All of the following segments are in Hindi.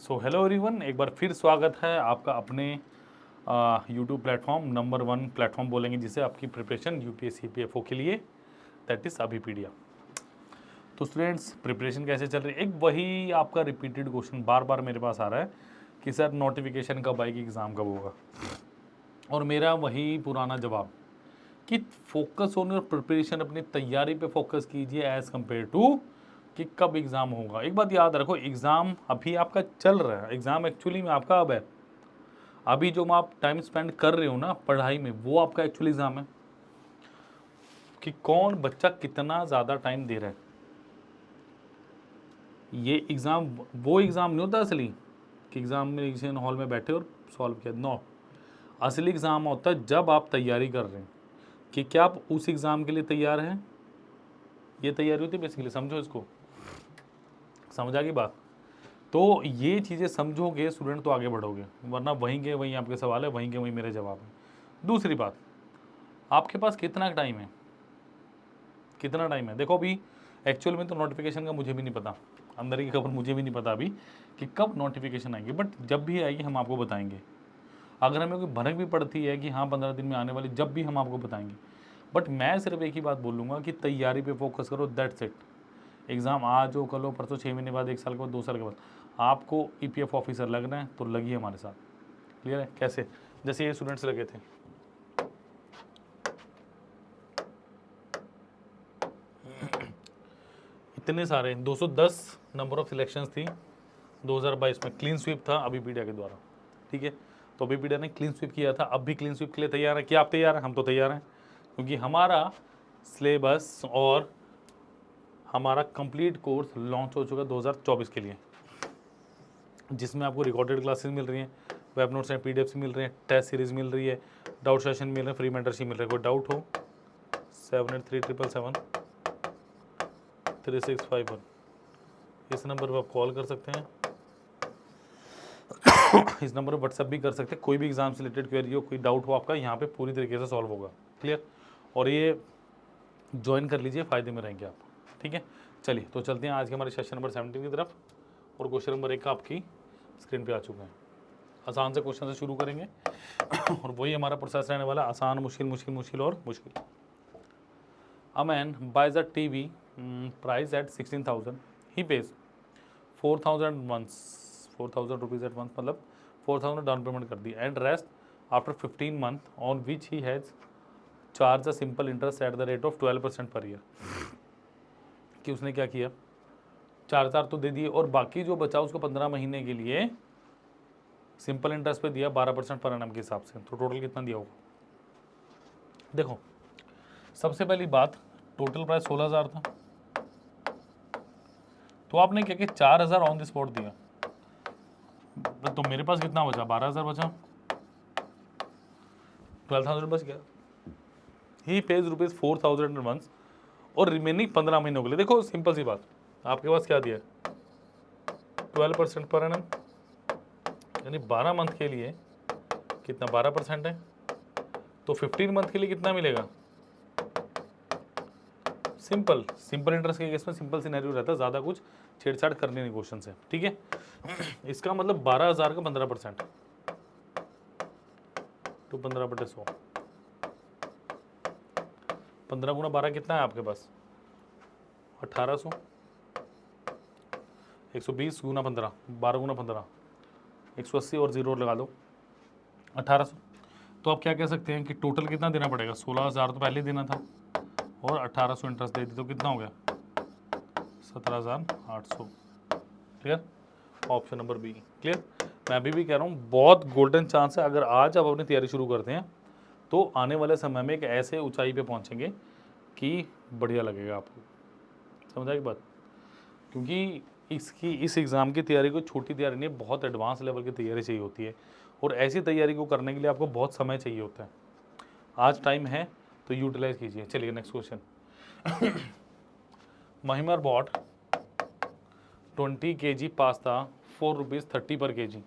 सो हेलो एवरीवन, एक बार फिर स्वागत है आपका अपने यूट्यूब प्लेटफॉर्म नंबर 1 प्लेटफॉर्म बोलेंगे जिसे आपकी प्रिपरेशन यूपीएससी पीएफओ के लिए, दैट इज़ अभिपीडिया। तो स्टूडेंट्स, प्रिपरेशन कैसे चल रही है? एक वही आपका रिपीटेड क्वेश्चन बार बार मेरे पास आ रहा है कि सर नोटिफिकेशन कब आएगी, एग्ज़ाम कब होगा, और मेरा वही पुराना जवाब कि फोकस ऑन योर प्रिपरेशन, अपनी तैयारी पे फोकस कीजिए एज़ कम्पेयर टू कि कब एग्ज़ाम होगा। एक बात याद रखो, एग्ज़ाम अभी आपका चल रहा है, एग्ज़ाम एक्चुअली में आपका अब है। अभी जो आप टाइम स्पेंड कर रहे हो ना पढ़ाई में, वो आपका एक्चुअली एग्ज़ाम है कि कौन बच्चा कितना ज़्यादा टाइम दे रहा है। ये एग्ज़ाम वो एग्ज़ाम नहीं होता असली कि एग्ज़ाम में एग्जाम हॉल में बैठे और सॉल्व किया। नो, असली एग्ज़ाम होता है जब आप तैयारी कर रहे हैं कि क्या आप उस एग्ज़ाम के लिए तैयार हैं। ये तैयारी होती है बेसिकली, समझो इसको, समझा की बात। तो ये चीज़ें समझोगे स्टूडेंट तो आगे बढ़ोगे, वरना वहीं के वहीं आपके सवाल है, वहीं के वहीं मेरे जवाब है। दूसरी बात, आपके पास कितना टाइम है, कितना टाइम है। देखो अभी एक्चुअल में तो नोटिफिकेशन का मुझे भी नहीं पता, अंदर की खबर मुझे भी नहीं पता अभी कि कब नोटिफिकेशन आएगी, बट जब भी आएगी हम आपको बताएंगे। अगर हमें कोई भनक भी पड़ती है कि हाँ 15 दिन में आने वाली, जब भी हम आपको बताएंगे। बट मैं सिर्फ एक ही बात बोलूँगा कि तैयारी पे फोकस करो, दैट्स इट। एग्ज़ाम आज हो, कल हो, परसों, 6 महीने बाद, 1 साल के बाद, 2 साल के बाद आपको ईपीएफ ऑफिसर लगना है तो लगिए हमारे साथ। क्लियर है? कैसे? जैसे ये स्टूडेंट्स लगे थे, इतने सारे 210 नंबर ऑफ सिलेक्शंस थी 2022 में। क्लीन स्वीप था अभिपीडिया के द्वारा, ठीक है। तो अभिपीडिया ने क्लीन स्वीप किया था, अब भी क्लीन स्वीप के लिए तैयार है। क्या आप तैयार हैं? हम तो तैयार हैं, क्योंकि हमारा सिलेबस और हमारा कंप्लीट कोर्स लॉन्च हो चुका है 2024 के लिए, जिसमें आपको रिकॉर्डेड क्लासेस मिल रही हैं, वेब नोट्स एंड पीडीएफ मिल रहे हैं, टेस्ट सीरीज मिल रही है, डाउट सेशन मिल रहे हैं, फ्री मेंटरशिप मिल रहा है। कोई डाउट हो 7837773651 इस नंबर पर आप कॉल कर सकते हैं, इस नंबर पर व्हाट्सएप भी कर सकते हैं। कोई भी एग्जाम से रिलेटेड क्वेरी हो, कोई डाउट हो आपका, यहाँ पे पूरी तरीके से सॉल्व होगा। क्लियर? और ये ज्वाइन कर लीजिए, फ़ायदे में रहेंगे आप, ठीक है। चलिए तो चलते हैं आज के हमारे सेशन नंबर 17 की तरफ, और क्वेश्चन नंबर 1 आपकी स्क्रीन पे आ चुका है। आसान से क्वेश्चन से शुरू करेंगे और वही हमारा प्रोसेस रहने वाला है, आसान, मुश्किल, मुश्किल, मुश्किल और मुश्किल। A man buys a TV price at 16,000, he pays 4,000 once, 4,000 rupees at once, मतलब 4,000 डाउन पेमेंट कर दी, and rest after 15 month on which he has charge a simple interest at the rate of 12% per year. कि उसने क्या किया, 4,000 तो दे दिए और बाकी जो बचा उसको 15 महीने के लिए सिंपल इंटरेस्ट पे दिया 12% पर एनम के हिसाब से। तो टोटल कितना दिया होगा? देखो, सबसे पहली बात, टोटल प्राइस 16,000 था, तो आपने क्या किया, 4,000 ऑन द स्पॉट दिया, तो मेरे पास कितना बचा, 12,000 बचा, 12,000 बच गया। ही पेज ₹4,000 मंथ और रिमेनिंग 15 महीनों के लिए। देखो सिंपल सी बात, आपके पास क्या दिया, 12% पर एनम, यानी 12 मंथ के लिए कितना, 12% है, तो 15 मंथ के लिए कितना मिलेगा। सिंपल, सिंपल इंटरेस्ट के केस में सिंपल सिनेरियो रहता है, ज़्यादा कुछ छेड़छाड़ करनी नहीं क्वेश्चन से, ठीक है। इसका मतलब 12,000 का 15%, तो 15/100, 15 गुना 12 कितना है आपके पास, 1800, 120 गुना 15, 12 गुना 15, 180 और जीरो लगा दो, 1800। तो आप क्या कह सकते हैं कि टोटल कितना देना पड़ेगा, 16,000 तो पहले देना था और 1800 इंटरेस्ट दे दी, तो कितना हो गया, 17,800। Clear? Option number B clear. मैं अभी भी कह रहा हूँ बहुत गोल्डन चांस है, अगर आज आप अपनी तैयारी शुरू करते हैं तो आने वाले समय में एक ऐसे ऊंचाई पे पहुंचेंगे कि बढ़िया लगेगा आपको। समझा की बात? क्योंकि इस एग्ज़ाम की तैयारी कोई छोटी तैयारी नहीं है, बहुत एडवांस लेवल की तैयारी चाहिए होती है, और ऐसी तैयारी को करने के लिए आपको बहुत समय चाहिए होता है। आज टाइम है तो यूटिलाइज कीजिए। चलिए नेक्स्ट क्वेश्चन। महिमर bought 20 kg pasta for ₹30 per kg,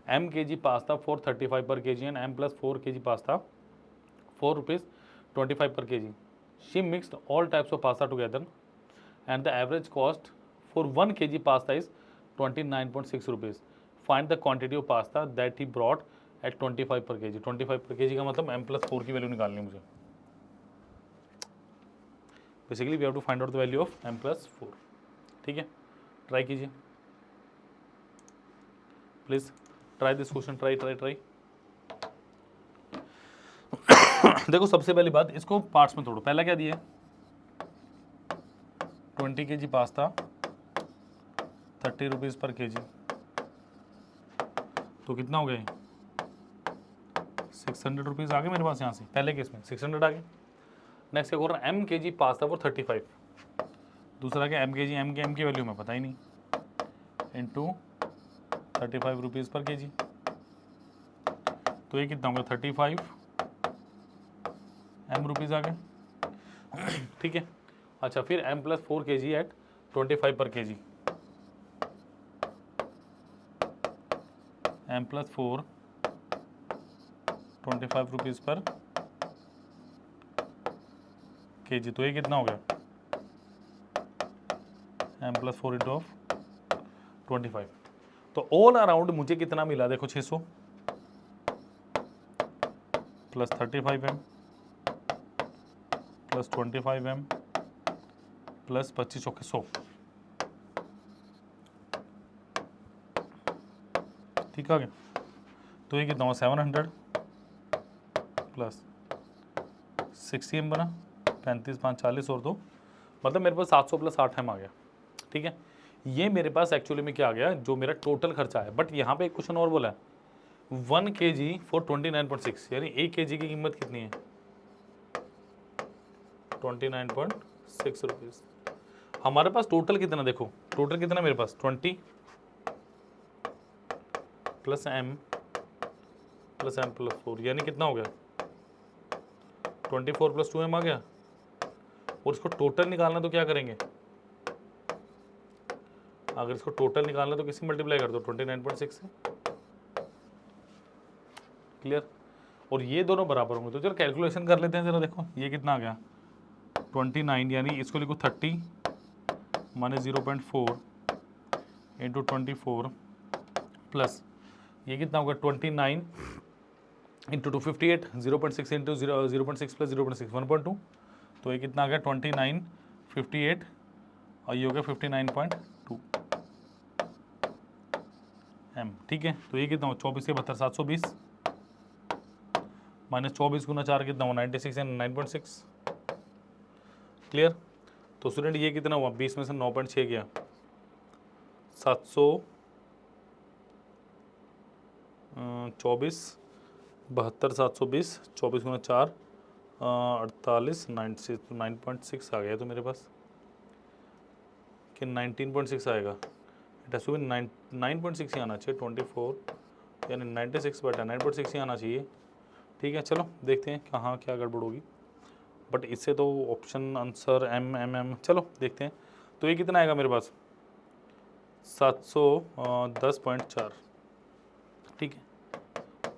m kg pasta for 35 per kg, and m plus 4 kg pasta for ₹25 per kg. She mixed all types of pasta together and the average cost for 1 kg pasta is ₹29.6. Find the quantity of pasta that he brought at 25 per KG. 25 per KG का मतलब m+4 की वैल्यू निकालनी है मुझे। Basically we have to find out the value of m+4। ठीक है, ट्राई कीजिए please, try this question, try. देखो सबसे पहली बात, इसको पार्ट्स में तोड़ो। पहला क्या दिया, 20 kg पास्ता 30 रुपीज़ पर केजी, तो कितना हो गया, 600 रुपीज़ आ गए मेरे पास यहाँ से। पहले केस में 600 आ गए। नेक्स्ट क्या कर रहा है, m kg पास्ता फॉर 35, दूसरा क्या m kg, m की वैल्यू में पता ही नहीं, इंटू 35 रुपीज़ पर केजी, तो ये कितना होगा, 35 m रुपीज़ आ गए। ठीक है, अच्छा फिर m+4 kg eight 25 per KG, m+4 25 rupees पर केजी, तो ये कितना हो गया, m+4 इंटू ऑफ 25। तो ऑल अराउंड मुझे कितना मिला, देखो 600 plus 35m plus 25m plus 25 चौके 100, ठीक आ गया। तो ये कितना हुआ, 700 प्लस 60m बना, 35 5 40 और 2, मतलब मेरे पास 700 प्लस 8m आ गया। ठीक है, ये मेरे पास एक्चुअली में क्या आ गया, जो मेरा टोटल खर्चा है। बट यहाँ पे एक क्वेश्चन और बोला है, 1 kg फॉर 29.6, यानी 1 kg की कीमत कितनी है, 29.6 रुपीज़। हमारे पास टोटल कितना, देखो टोटल कितना मेरे पास, 20 प्लस m प्लस m+4, यानी कितना हो गया, 24 प्लस 2m आ गया। और इसको टोटल निकालना तो क्या करेंगे, अगर इसको टोटल निकालना तो किसी मल्टीप्लाई कर दो, 29.6 से, क्लियर। और ये दोनों बराबर होंगे, तो चलो कैलकुलेशन कर लेते हैं जरा। देखो ये कितना आ गया, 29, यानी इसको लिखो 30 माइनस 0.4 इंटू 24 प्लस ये कितना होगा, 29 इंटू 258, 0.6 इंटू 0.6 प्लस 0.6 1.2, तो ये कितना आ गया, 29 58 और ये हो गया 59.2 m। ठीक है, तो ये कितना हो, 24 से 72 720 माइनस 24 गुना 4 कितना हुआ, 96 एंड 9.6, क्लियर। तो स्टूडेंट ये कितना हुआ, 20 में से 9.6 गया, 724 72 720, 24 गुना 4 48 9.6 आ गया तो मेरे पास, कि 19.6 आएगा, इट हैज़ टू बी 9.6 ही आना चाहिए, 24 यानी 96 बटा 9.6 ही आना चाहिए। ठीक है, चलो देखते हैं कहाँ क्या गड़बड़ होगी, बट इससे तो ऑप्शन आंसर m, चलो देखते हैं। तो ये कितना आएगा मेरे पास, 710.4, ठीक है,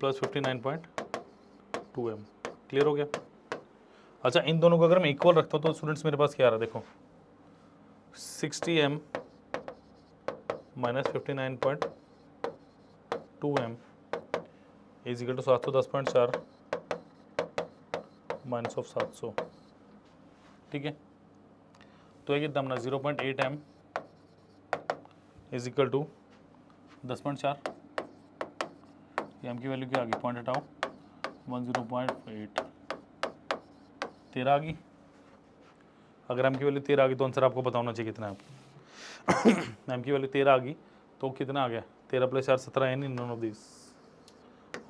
प्लस 59.2m, क्लियर हो गया। अच्छा इन दोनों को अगर मैं इक्वल रखता हूँ तो स्टूडेंट्स मेरे पास क्या आ रहा है, देखो 60m minus 59.2m is equal to 710.4 minus of 700, ठीक है। तो ये कितना अपना 0.8m is equal to 10.4, m की वैल्यू क्या आ गई, पॉइंट हटाओ 10.8, 13 आ गई। अगर एम की वैल्यू 13 आ गई तो आंसर आपको पता होना चाहिए कितना है। एम की वैल्यू 13 आ गई तो कितना आ गया, 13 प्लस 4 17, यानी none of this,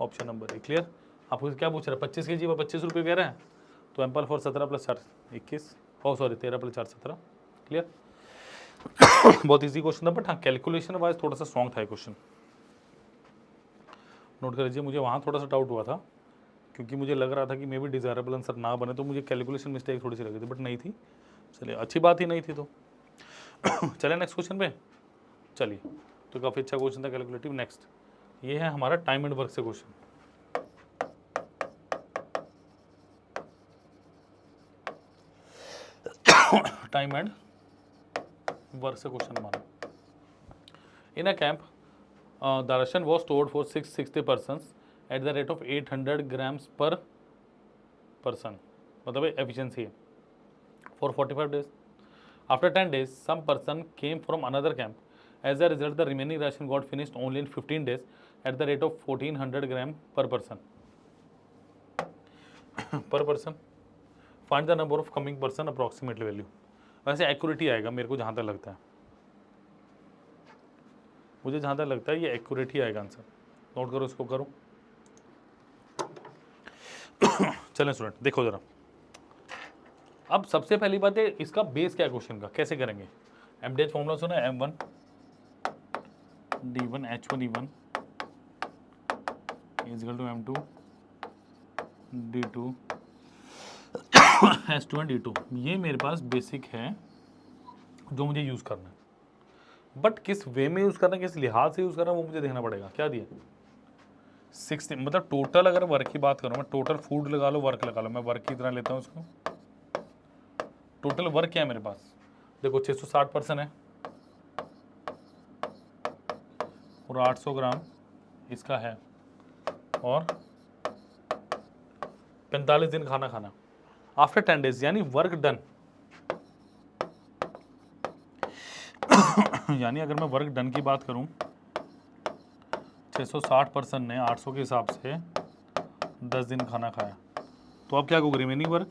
option number A, clear. आपको क्या पूछ रहा है, 25 kg पर 25 रुपये कह रहा है, तो ample for 17 plus 4 21, oh sorry 13 plus 4 17, clear. बहुत इजी क्वेश्चन था, बट हाँ कैलकुलेशन वाइज थोड़ा सा स्ट्रॉन्ग था क्वेश्चन, नोट कर लीजिए। मुझे वहाँ थोड़ा सा डाउट हुआ था क्योंकि मुझे लग रहा था कि मे भी डिज़ायरेबल आंसर ना बने, तो मुझे कैलकुलेशन मिस्टेक थोड़ी सी लगी थी, बट नहीं थी। चलिए अच्छी बात ही नहीं थी तो चलिए नेक्स्ट क्वेश्चन पे चलिए। तो काफ़ी अच्छा क्वेश्चन था कैलकुलेटिव। नेक्स्ट ये है हमारा टाइम एंड वर्क से क्वेश्चन। टाइम एंड वर्क से क्वेश्चन हमारा, in a camp the ration was stored for 660 person at the rate of 800 grams per person, मतलब एफिशिएंसी है for 45 days. After 10 days, some person came from another camp. As a result, the remaining ration got finished only in 15 days at the rate of 1400 gram per person. per person. Find the number of coming person approximately value. वैसे एक्यूरेट ही आएगा मेरे को जहाँ तक लगता है, मुझे जहाँ तक लगता है ये एक्यूरेट ही आएगा आंसर. नोट करो, इसको करो. चलें स्टूडेंट, देखो जरा. अब सबसे पहली बात है इसका बेस क्या है क्वेश्चन का, कैसे करेंगे. एमडीएच फॉर्मूला सुना है, M1 D1 H1 E1 is equal to M2 D2 S2 and D2. ये मेरे पास बेसिक है जो मुझे यूज़ करना है, बट किस वे में यूज़ करना है, किस लिहाज से यूज़ करना है वो मुझे देखना पड़ेगा. क्या दिया 60, मतलब टोटल अगर वर्क की बात करूँ मैं, टोटल फूड लगा लो, वर्क लगा लो, मैं वर्क की तरह लेता हूँ इसको. टोटल वर्क क्या है मेरे पास, देखो 660 पर्सन है और 800 ग्राम इसका है और 45 दिन खाना खाना. आफ्टर 10 days यानी वर्क डन, यानी अगर मैं वर्क डन की बात करूं 660 पर्सन ने 800 के हिसाब से 10 दिन खाना खाया, तो अब क्या होगा रिमेनिंग वर्क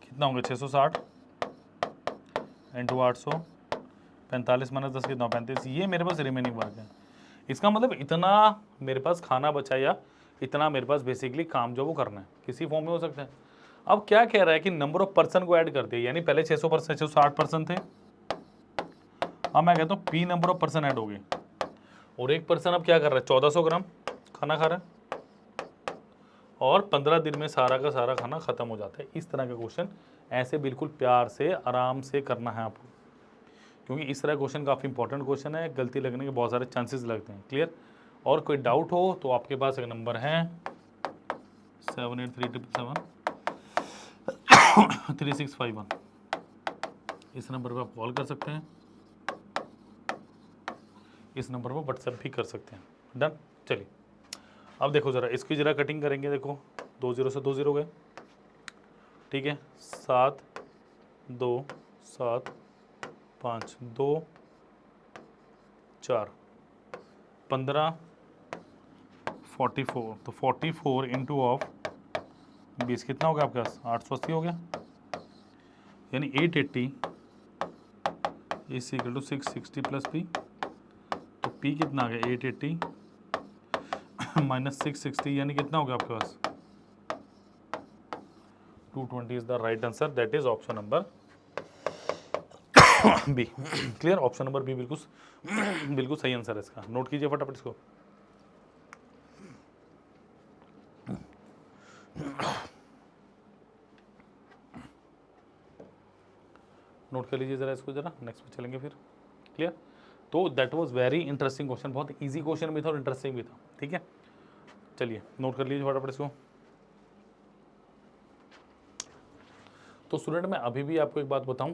कितना होंगे 660 इंटू 800, 45 माइनस 10 कितना 35. ये मेरे पास रिमेनिंग वर्क है. इसका मतलब इतना मेरे पास खाना बचा या इतना मेरे पास बेसिकली काम जो वो करना है, किसी फॉर्म में हो सकता है. अब क्या कह रहा है कि नंबर ऑफ पर्सन को ऐड कर दिया, यानी पहले 660 पर्सन थे, अब मैं कहता हूँ P number of person add हो गए और एक पर्सन अब क्या कर रहा है 1400 ग्राम खाना खा रहा है और 15 दिन में सारा का सारा खाना खत्म हो जाता है. इस तरह का क्वेश्चन ऐसे बिल्कुल प्यार से आराम से करना है आपको, क्योंकि इस तरह क्वेश्चन काफ़ी इंपॉर्टेंट क्वेश्चन है, गलती लगने के बहुत सारे चांसेस लगते हैं. क्लियर. और कोई डाउट हो तो आपके पास एक नंबर है 7837373651, इस नंबर पर आप कॉल कर सकते हैं, इस नंबर पर व्हाट्सएप भी कर सकते हैं. डन. चलिए अब देखो ज़रा इसकी ज़रा कटिंग करेंगे. देखो 2 0 से 2 0 गए, ठीक है. 7 2 7 5 2 4 15 44, तो 44 इंटू ऑफ 20 कितना हो गया आपके पास 880 हो गया, यानी 880 is equal to 660 plus P. तो पी कितना आ गया 880 माइनस 660 यानी कितना हो गया आपके पास 220 is the right answer. That is option number B. Clear. Option number B बिल्कुल बिल्कुल सही आंसर है इसका. नोट कीजिए फटाफट इसको. नोट कर लीजिए ज़रा इसको, ज़रा नेक्स्ट पे चलेंगे फिर. क्लियर. तो that was very interesting question, बहुत इजी क्वेश्चन भी था और इंटरेस्टिंग भी था. ठीक है. चलिए नोट कर लीजिए फटाफट इसको. तो स्टूडेंट मैं अभी भी आपको एक बात बताऊं,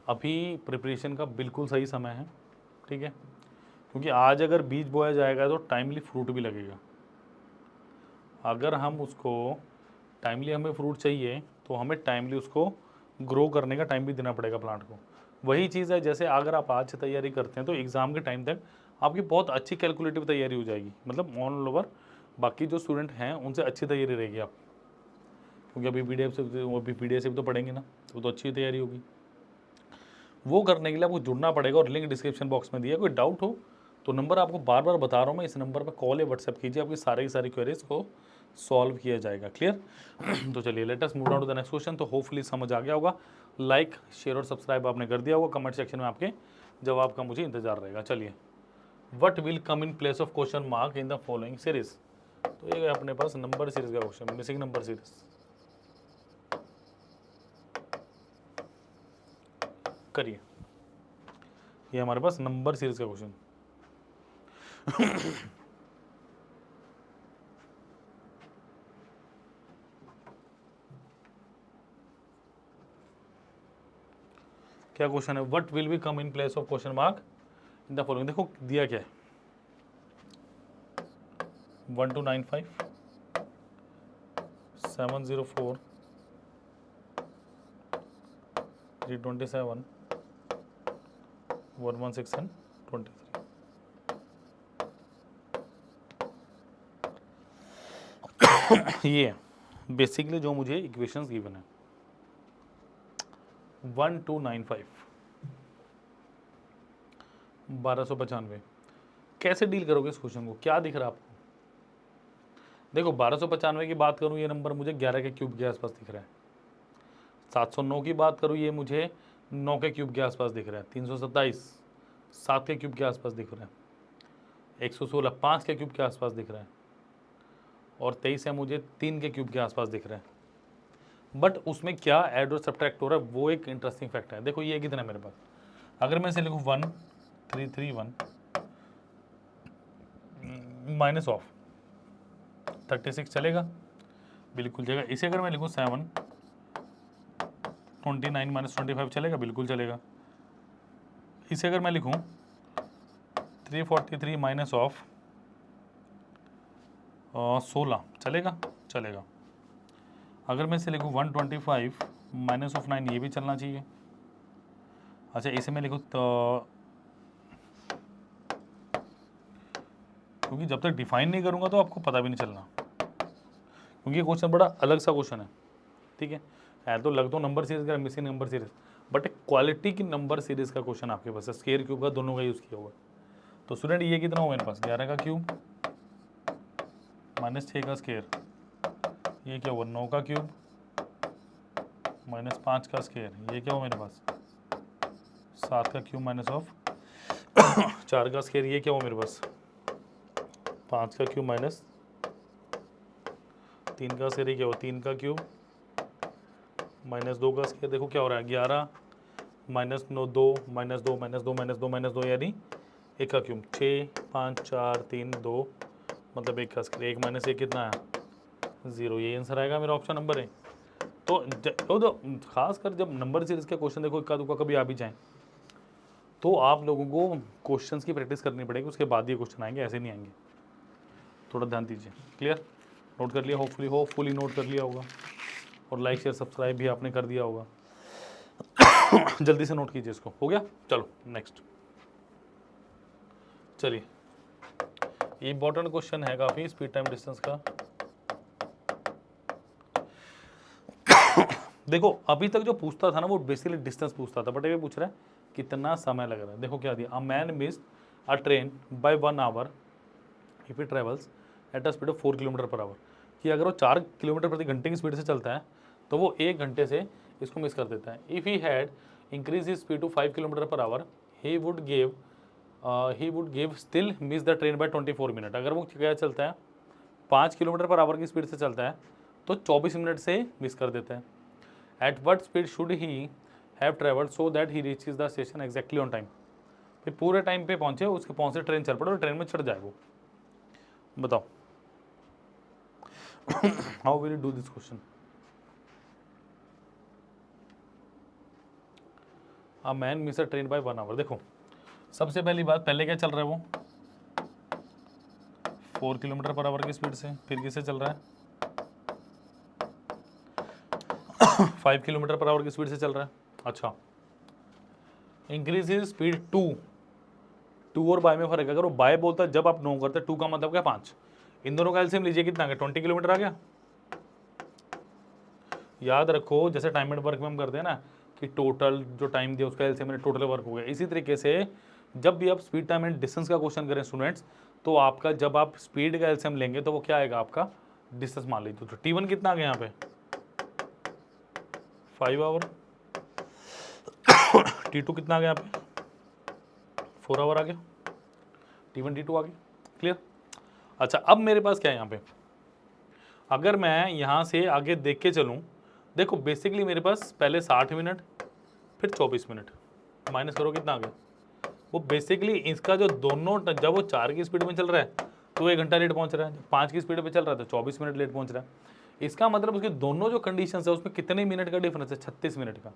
अभी प्रिपरेशन का बिल्कुल सही समय है. ठीक है. क्योंकि आज अगर बीज बोया जाएगा तो टाइमली फ्रूट भी लगेगा. अगर हम उसको टाइमली, हमें फ्रूट चाहिए तो हमें टाइमली उसको ग्रो करने का टाइम भी देना पड़ेगा प्लांट को. वही चीज़ है जैसे अगर आप आज से तैयारी करते हैं तो एग्ज़ाम के टाइम तक आपकी बहुत अच्छी कैलकुलेटिव तैयारी हो जाएगी. मतलब ऑल ओवर बाकी जो स्टूडेंट हैं उनसे अच्छी तैयारी रहेगी आप, क्योंकि अभी PDF से भी तो पढ़ेंगे ना, तो अच्छी तैयारी होगी. वो करने के लिए आपको जुड़ना पड़ेगा और लिंक डिस्क्रिप्शन बॉक्स में दिया. कोई डाउट हो तो नंबर आपको बार बार बता रहा हूँ मैं, इस नंबर पर कॉल या व्हाट्सएप कीजिए, आपकी सारी की सारी क्वेरीज को सॉल्व किया जाएगा. क्लियर. तो चलिए let us move on to the next question. तो होपफुली समझ आ गया होगा. लाइक शेयर और सब्सक्राइब आपने कर दिया होगा. कमेंट सेक्शन में आपके जवाब का मुझे इंतजार रहेगा. चलिए, what will come in place of question mark in the following series. तो ये अपने पास नंबर सीरीज का क्वेश्चन, मिसिंग नंबर सीरीज. करिए, ये हमारे पास नंबर सीरीज का क्वेश्चन. क्या क्वेश्चन है, what will be come in place of question mark in the following. देखो दिया क्या है, 1295, 704, 327, 116 एंड 23। ये बेसिकली जो मुझे इक्वेशंस गिवन है 1295, 1295 कैसे डील करोगे इस क्वेश्चन को, क्या दिख रहा है आपको। देखो 1295 की बात करूं, ये नंबर मुझे 11 के क्यूब के आसपास दिख रहा है। 709 की बात करूं, ये मुझे 9 के क्यूब के आसपास दिख रहा है। 327 7 के क्यूब के आसपास दिख रहा है। 116 5 के क्यूब के आसपास दिख रहा है। और 23 है मुझे 3 के क्यूब के आसपास दिख रहा है। बट उसमें क्या ऐड और सब्ट्रैक्ट हो रहा है वो एक इंटरेस्टिंग फैक्ट है। देखो ये कितना है मेरे पास, अगर मैं इसे लिखूँ 1331 माइनस ऑफ 36 चलेगा, बिल्कुल चलेगा। इसे अगर मैं लिखूँ 729 माइनस 25 चलेगा, बिल्कुल चलेगा। इसे अगर मैं लिखूँ 343 माइनस ऑफ 16 चलेगा, चलेगा। अगर मैं इसे लिखूँ 125 माइनस ऑफ 9, ये भी चलना चाहिए। अच्छा इसे मैं लिखूँ तो, क्योंकि जब तक डिफाइन नहीं करूँगा तो आपको पता भी नहीं चलना, क्योंकि ये क्वेश्चन बड़ा अलग सा क्वेश्चन है। ठीक है तो लग तो नंबर सीरीज का, मिसिंग नंबर सीरीज, बट एक क्वालिटी की नंबर सीरीज का क्वेश्चन आपके पास है। स्क्वायर क्यूब का दोनों का यूज़ किया हुआ। तो स्टूडेंट ये कितना हुआ मेरे पास, 11 का क्यूब माइनस 6 का स्क्वायर, ये क्या हुआ 9 का क्यूब माइनस 5 का स्क्वायर, ये क्या हुआ मेरे पास 7 का क्यूब माइनस ऑफ 4 का स्क्वायर, ये क्या हुआ मेरे पास 5 का क्यूब माइनस 3 का स्क्वायर, ये क्या हुआ 3 का क्यूब माइनस 2 का स्क्वायर। देखो क्या हो रहा है 11 minus 9 2 minus 2 minus 2 minus 2 minus 2 यानी 1 का क्यूब 6 5 4 3 2 मतलब 1 का स्क्वायर। 1 माइनस 1 कितना है 0, ये आंसर आएगा मेरा ऑप्शन नंबर है। तो खासकर जब नंबर सीरीज के क्वेश्चन देखो इक्का दुक्का कभी आ भी जाए तो आप लोगों को क्वेश्चंस की प्रैक्टिस करनी पड़ेगी, उसके बाद ये क्वेश्चन आएंगे, ऐसे नहीं आएंगे। थोड़ा ध्यान दीजिए। क्लियर, नोट कर लिया, होपफुली नोट कर लिया होगा, और लाइक शेयर सब्सक्राइब भी आपने कर दिया होगा। जल्दी से नोट कीजिए इसको, हो गया। चलो नेक्स्ट, चलिए इंपॉर्टेंट क्वेश्चन है काफ़ी, स्पीड टाइम डिस्टेंस का। देखो अभी तक जो पूछता था ना वो बेसिकली डिस्टेंस पूछता था, बट ये पूछ रहा है कितना समय लग रहा है। देखो क्या दिया, a man missed a train by 1 hour if it travels at a speed of 4 kilometre per hour. कि अगर वो 4 किलोमीटर प्रति घंटे की स्पीड से चलता है तो वो 1 घंटे से इसको मिस कर देता है। If he had increase his speed to 5 kilometre per hour he would give still miss the train by 24 minute. अगर वो क्या चलता है 5 किलोमीटर पर आवर की स्पीड से चलता है तो 24 मिनट से मिस कर देता है। At what speed should he have travelled so that he reaches the station exactly on time. फिर पूरे टाइम पे पहुंचे, उसके पहुंचे ट्रेन चल पड़े और ट्रेन में चढ़ जाए वो। बताओ how will you do this question. A man miss a train by 1 hour. देखो सबसे पहली बात, पहले क्या चल रहा है वो 4 किलोमीटर पर आवर की स्पीड से, फिर किससे चल रहा है 5 किलोमीटर पर आवर की स्पीड से चल रहा है। अच्छा इंक्रीज इज स्पीड 2 और बाय में फर्क है। अगर वो बाय बोलता है जब आप नो करते 2 का मतलब क्या 5, इन दोनों का एलसीएम लीजिए कितना आ गया 20 किलोमीटर आ गया। याद रखो जैसे टाइम एंड वर्क में हम करते हैं ना कि टोटल जो टाइम दिया उसका एलसीएम टोटल वर्क हो गया, इसी तरीके से जब भी आप स्पीड टाइम एंड डिस्टेंस का क्वेश्चन करें स्टूडेंट्स तो आपका जब आप स्पीड का एलसीएम लेंगे तो वो क्या आएगा आपका डिस्टेंस मान लीजिए। तो T1 कितना आ गया यहाँ पे 5 आवर, T2 कितना आ गया यहाँ पे 4 आवर आ गया, T1 T2 आ गया। क्लियर। अच्छा अब मेरे पास क्या है यहाँ पे, अगर मैं यहाँ से आगे देख के चलूँ, देखो बेसिकली मेरे पास पहले 60 मिनट फिर 24 मिनट, माइनस करो कितना आ गया। वो बेसिकली इसका जो दोनों जब वो 4 की स्पीड में चल रहा है तो 1 घंटा लेट पहुंच रहा है, 5 की स्पीड पे चल रहा है तो 24 मिनट लेट पहुंच रहा है। इसका मतलब उसके दोनों जो कंडीशन है उसमें कितने मिनट का डिफरेंस है 36 मिनट का।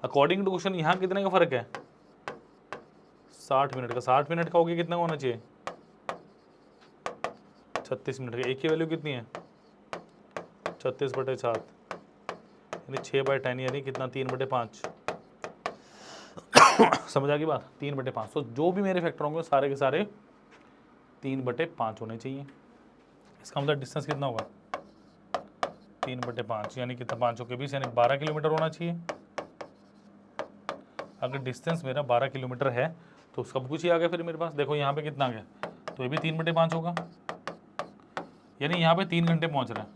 अकॉर्डिंग टू क्वेश्चन यहाँ कितने का फर्क है, 60 मिनट का। 60 मिनट का हो गया कितना होना चाहिए, 36 मिनट का। एक की वैल्यू कितनी है, 36/7 यानी 6/10 यानी कितना, 3/5। समझ आ गई बात, 3/5। तो जो भी मेरे फैक्टर होंगे सारे के सारे 3/5 होने चाहिए। इसका मतलब डिस्टेंस कितना होगा, 3/5 यानी कितना, 5 के 20 यानी 12 किलोमीटर होना चाहिए। अगर डिस्टेंस मेरा 12 किलोमीटर है तो सब कुछ ही आ गया फिर मेरे पास। देखो यहाँ पे कितना आ गया, तो ये भी 3/5 होगा, यानी यहाँ पे 3 घंटे पहुँच रहा है।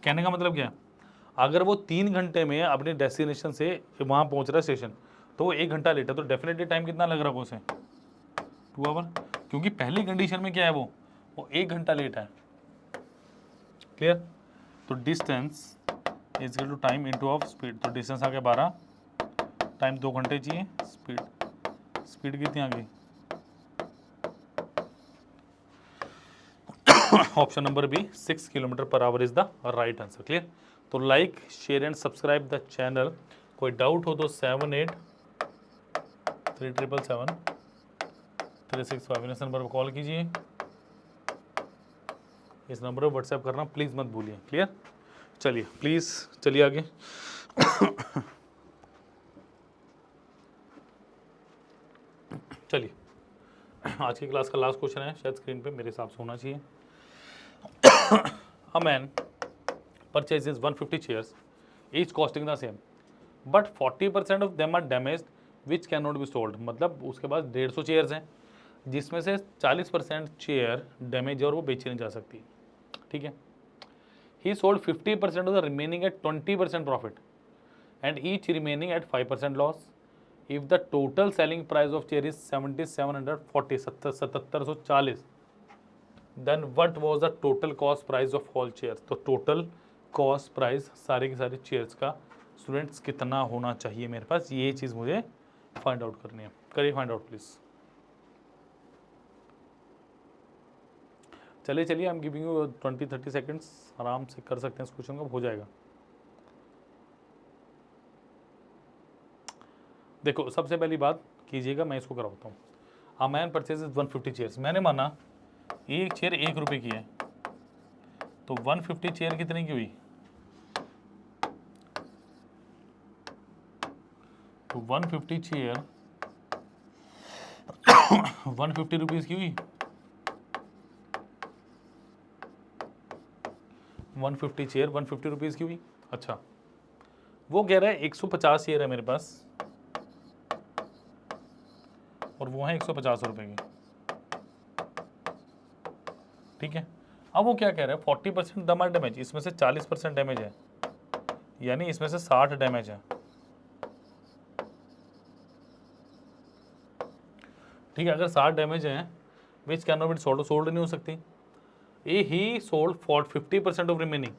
कहने का मतलब क्या है, अगर वो 3 घंटे में अपने डेस्टिनेशन से वहाँ पहुँच रहा है स्टेशन, तो वो 1 घंटा लेट है, तो डेफिनेटली टाइम कितना लग रहा है उसे, 2 आवर, क्योंकि पहली कंडीशन में क्या है, वो 1 घंटा लेट है। क्लियर। तो distance is equal to time into of speed. तो डिस्टेंस आ गया 12, टाइम 2 घंटे चाहिए, स्पीड कितनी आ गई, option number B 6 kilometre per hour is the right answer. Clear. तो like share and subscribe the channel. कोई डाउट हो तो 783777 इस नंबर पर कॉल कीजिए, इस नंबर पर व्हाट्सएप करना प्लीज़ मत भूलिए। क्लियर। चलिए प्लीज़ चलिए आगे। चलिए आज की क्लास का लास्ट क्वेश्चन है, शायद स्क्रीन पे मेरे हिसाब से होना चाहिए। A man purchases 150 chairs, each costing the same, but 40% of them are damaged, which cannot be sold। मतलब उसके पास 150 चेयर्स हैं जिसमें से 40% चेयर डैमेज है और वो बेची नहीं जा सकती। ठीक है। He sold 50% of the remaining at 20% profit and each remaining at 5% loss. If the total selling price of chair is 7740, 7740, then what was the total cost price of all chairs। तो total cost price सारे के सारे चेयर्स का स्टूडेंट्स कितना होना चाहिए मेरे पास, ये चीज़ मुझे फाइंड आउट करनी है। करिए फाइंड आउट प्लीज़। चलिए चलिए, I am giving you 20-30 seconds, आराम से कर सकते हैं इस क्वेश्चन को, हो जाएगा। देखो सबसे पहली बात कीजिएगा, मैं इसको करवाता हूँ। अ मैन परचेजेज 150 चेयर्स, मैंने माना एक चेयर 1 रुपये की है, तो 150 चेयर कितने की हुई, तो 150 चेयर 150 रुपीज़ की हुई, 150 चेयर 150 रुपीज़ की हुई। अच्छा, वो कह रहा है 150 चेयर है मेरे पास और वो है 150 रुपये की। ठीक है। अब वो क्या कह रहा है, 40% दमा डैमेज, इसमें से 40% डैमेज है, यानी इसमें से 60 डैमेज है। ठीक है। अगर 60 डैमेज है which can not be sold, sold नहीं हो सकती। ए ही sold for 50% of remaining,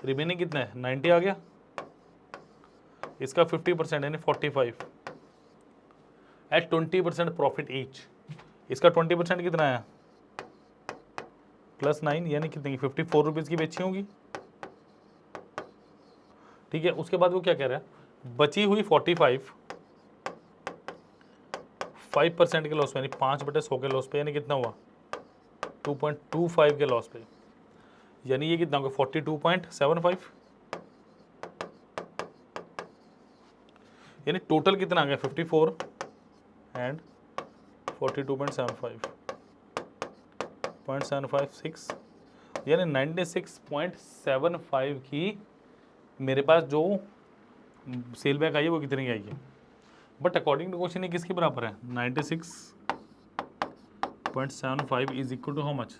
remaining कितना है 90 आ गया, इसका 50% यानी 45 एट 20% प्रॉफिट ईच। इसका 20% कितना है +9 यानी कितने की 54 रुपीज़ की बेची होगी। ठीक है। उसके बाद वो क्या कह रहा है, बची हुई 45 5% के लॉस पे, यानी 5/100 के लॉस पे, यानी कितना हुआ 2.25 के लॉस पे, यानी ये कितना होगा 42.75, यानी टोटल कितना आ गया 54 एंड 42.75 यानी 96.75 की मेरे पास जो सेल बैक आई है वो कितनी की आई है। बट अकॉर्डिंग टू क्वेश्चन ये किसके बराबर है, 96.75 is equal to how much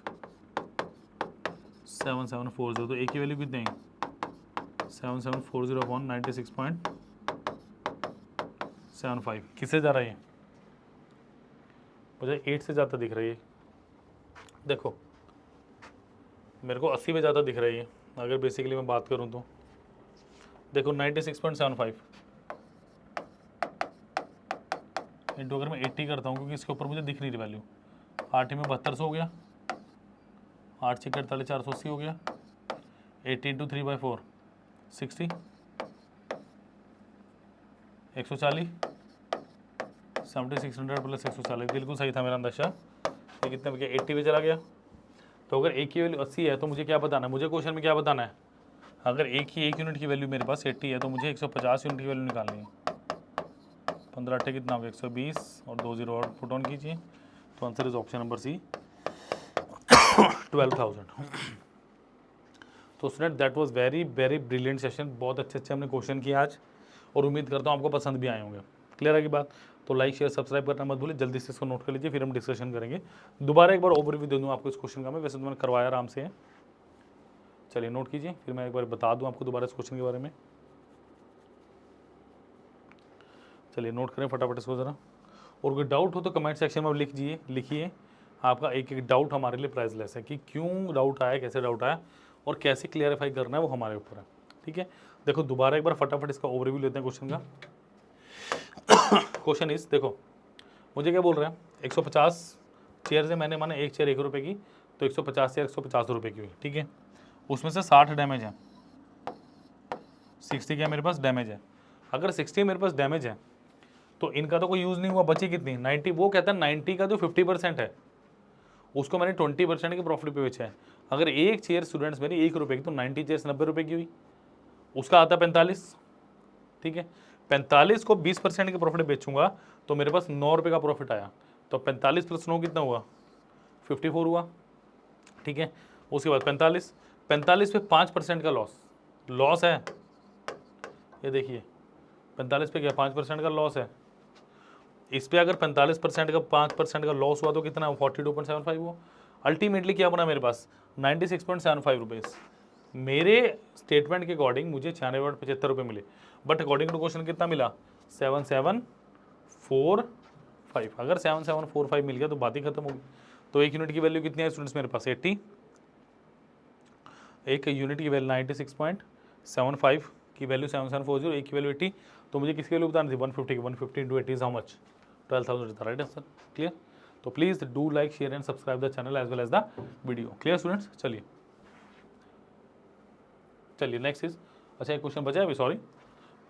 7740। तो एक ही वैल्यू कितनी है 7740 अपॉन 96.75, किससे जा रहा है ये, मुझे 8 से ज़्यादा दिख रही है। देखो मेरे को 80 में ज़्यादा दिख रही है अगर बेसिकली मैं बात करूँ तो। देखो 96.75 इंटू अगर मैं 80 करता हूँ, क्योंकि इसके ऊपर मुझे दिख नहीं रही वैल्यू, 8 में 7200 हो गया, 8 6 48 480 हो गया, 80 इंटू 3/4 60, 140 7600 प्लस 140, बिल्कुल सही था मेरा अंदाजा। ये कितने पे गया, 80 पे चला गया। तो अगर एक की वैल्यू 80 है तो मुझे क्या बताना है, मुझे क्वेश्चन में क्या बताना है, अगर एक यूनिट की वैल्यू मेरे पास 80 है तो मुझे 150 यूनिट की वैल्यू निकालनी है। 15 8 कितना हो गया, 120 और 2 0 और पुट ऑन कीजिए। तो answer is option number C 12,000। तो student that was very very brilliant session, बहुत अच्छे हमने क्वेश्चन किया आज, और उम्मीद करता हूँ आपको पसंद भी आए होंगे। क्लियर है की बात। तो लाइक शेयर सब्सक्राइब करना मत भूलिए, जल्दी से इसको नोट कर लीजिए, फिर हम डिस्कशन करेंगे। दोबारा एक बार ओवरव्यू दे दूँ आपको इस क्वेश्चन का, मैं वैसे तो मैंने करवाया आराम से है। चलिए नोट कीजिए, फिर मैं एक बार बता दूँ आपको दोबारा इस क्वेश्चन के बारे में। चलिए नोट करें फटाफट इसको ज़रा, और कोई डाउट हो तो कमेंट सेक्शन में लिखिए। आपका एक एक डाउट हमारे लिए प्राइसलेस है, कि क्यों डाउट आया, कैसे डाउट आया, और कैसे क्लियरिफाई करना है वो हमारे ऊपर है। ठीक है, देखो दोबारा एक बार फटाफट इसका ओवरव्यू लेते हैं क्वेश्चन का। क्वेश्चन इज, देखो मुझे क्या बोल रहे हैं, 150 चेयर से मैंने माना एक चेयर 1 रुपये की, तो 150 चेयर 150 रुपये की हुई। ठीक है, उसमें से 60 डैमेज है, 60 क्या मेरे पास डैमेज है। अगर 60 मेरे पास डैमेज है तो इनका तो कोई यूज़ नहीं हुआ, बची कितनी 90। वो कहता है 90 का जो 50% है उसको मैंने 20% के प्रॉफिट पे बेचा है। अगर एक चेयर स्टूडेंट्स मेरी 1 रुपये की, तो 90 चेयर्स 90 रुपये की हुई, उसका आता 45। ठीक है, 45 को 20% के प्रॉफिट बेचूंगा तो मेरे पास 9 रुपये का प्रॉफिट आया। तो 45 + 9 कितना हुआ, 54 हुआ। ठीक है, उसके बाद 45 पे 5% का लॉस है। ये देखिए 45 पे क्या 5% का लॉस है। इस पे अगर 45% का 5% का लॉस हुआ तो कितना 42.75 हुआ। अल्टीमेटली क्या बना मेरे पास 96.75 रुपीज़। मेरे स्टेटमेंट के अकॉर्डिंग मुझे 96.75 रुपये मिले, बट अकॉर्डिंग टू क्वेश्चन कितना मिला 7745। अगर 7745 मिल गया तो बात ही खत्म होगी। तो एक यूनिट की वैल्यू कितनी है स्टूडेंट्स मेरे पास 80, एक यूनिट की वैल्यू 96.75 की वैल्यू 7740, एक की वैल्यू 80। तो मुझे किसकी वैल्यू बतानी थी 150 की, 150 इंटू 80 इज हाउ मच 12,000 था, राइट आंसर। क्लियर। तो please do like share and subscribe the channel as well as the video. Clear students. चलिए नेक्स्ट इज, अच्छा एक क्वेश्चन बचा है अभी, sorry.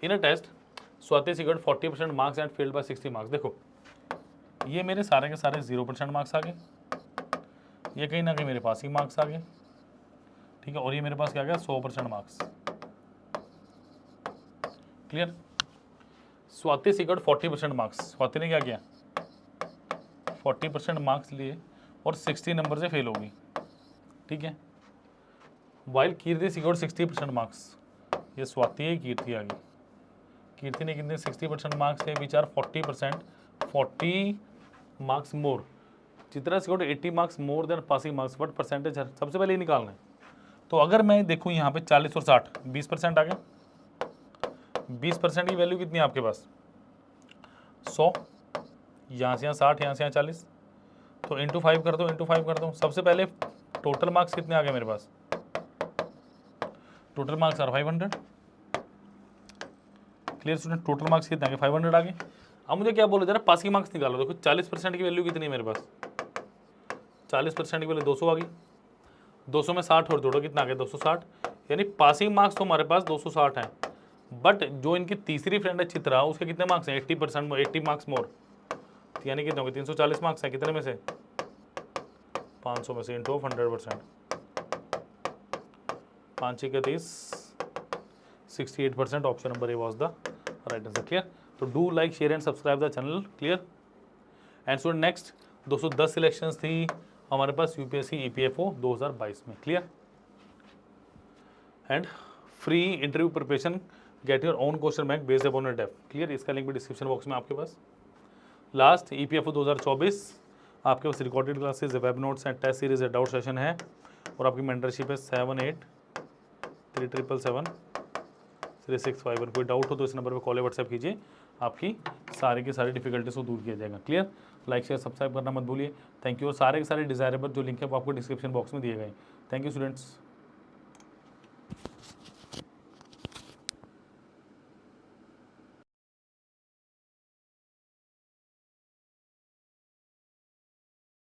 In a test Swati she got 40% marks and failed by 60 marks. देखो ये मेरे सारे के सारे 0% मार्क्स आ गए, ये कहीं ना कहीं मेरे पास ही मार्क्स आ गए। ठीक है, और ये मेरे पास क्या गया 100% marks. Clear. Swati she got 40% marks, Swati ने क्या किया 40% मार्क्स लिए और 60 नंबर से फेल होगी। ठीक है, वाइल कीर्ति सी गॉट 60% मार्क्स, ये स्वाति है कीर्ति आ गई। कीर्ति ने कितने 60% मार्क्स है which are 40 marks more. Chitra she got 80 marks more than passing marks, but percentage सबसे पहले ही निकालना है। तो अगर मैं देखूँ यहाँ पे 40 और 60 20% आ गए। 20% की वैल्यू कितनी है आपके पास 100, यहाँ से यहाँ 60, यहाँ से यहाँ 40, तो इंटू 5 कर दो। सबसे पहले टोटल मार्क्स कितने आ गए मेरे पास, total marks are 500। Clear student, total marks कितने आ गए 500 आ गए। अब मुझे क्या बोले जरा पासिंग मार्क्स निकालो। देखो 40% की वैल्यू कितनी है मेरे पास, 40% की वैल्यू 200 आ गई। 200 में 60 और जोड़ो कितना आ गया 260, यानी पासिंग मार्क्स तो हमारे पास 260 हैं। बट जो इनकी तीसरी फ्रेंड है चित्रा, उसके कितने मार्क्स हैं 80 मार्क्स मोर, यानी कितने हो गए 340 मार्क्स हैं। कितने में से 500 में से इंटू 100%, 5 के 30 68%। Option number A was the right answer. Clear. तो do like share and subscribe the channel. Clear. And so next 210 selections थी हमारे पास यूपीएससी ईपीएफओ 2022 में। Clear. And free interview preparation, get your own question bank based upon your depth. Clear, इसका लिंक भी डिस्क्रिप्शन बॉक्स में आपके पास। लास्ट ईपीएफओ 2024 आपके पास recorded classes, web notes and test series है, डाउट सेशन है, और आपकी मेंटरशिप है 7837773651। कोई डाउट हो तो इस नंबर पर कॉल या व्हाट्सएप कीजिए, आपकी सारी की सारी डिफिकल्टीज को दूर किया जाएगा। क्लियर। लाइक शेयर सब्सक्राइब करना मत भूलिए। Thank you. और सारे के सारे डिजायरेबल जो लिंक है वो आपको डिस्क्रिप्शन बॉक्स में दिए गए। Thank you students.